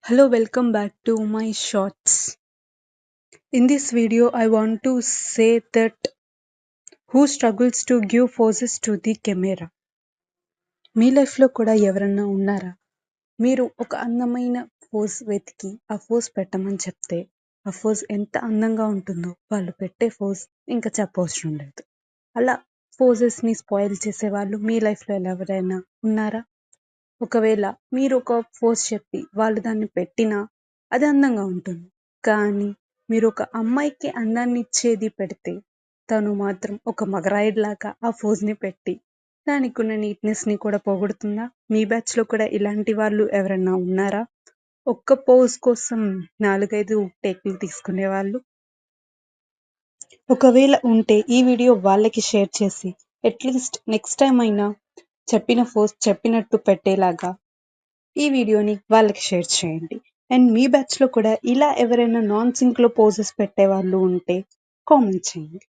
Hello, welcome back to my shorts. In this video, I want to say that who struggles to give poses to the camera. మీ లైఫ్లో కూడా ఎవరన్నా ఉన్నారా? మీరు ఒక అందమైన pose వెతికి ఆ పోజ్ పెట్టమని చెప్తే ఆ పోజ్ ఎంత అందంగా ఉంటుందో వాళ్ళు పెట్టే పోజ్ ఇంకా చెప్పవసరం లేదు. అలా పోజెస్ని స్పాయిల్ చేసే వాళ్ళు మీ లైఫ్లో ఎవరైనా ఉన్నారా? ఒకవేళ మీరు ఒక పోజ్ చెప్పి వాళ్ళు దాన్ని పెట్టినా అది అందంగా ఉంటుంది, కానీ మీరు ఒక అమ్మాయికి అందాన్ని ఇచ్చేది పెడితే తను మాత్రం ఒక మగరాయిలాగా ఆ పోజ్ని పెట్టి దానికి ఉన్న నీట్నెస్ని కూడా పోగొడుతుందా? మీ బ్యాచ్లో కూడా ఇలాంటి వాళ్ళు ఎవరన్నా ఉన్నారా? ఒక్క పోజ్ కోసం 4-5 టేక్లు తీసుకునే వాళ్ళు. ఒకవేళ ఉంటే ఈ వీడియో వాళ్ళకి షేర్ చేసి అట్లీస్ట్ నెక్స్ట్ టైం అయినా చెప్పిన పోజ్ చెప్పినట్టు పెట్టేలాగా ఈ వీడియోని వాళ్ళకి షేర్ చేయండి. అండ్ మీ బ్యాచ్లో కూడా ఇలా ఎవరైనా నాన్ సింక్లో పోజెస్ పెట్టే వాళ్ళు ఉంటే కామెంట్ చేయండి.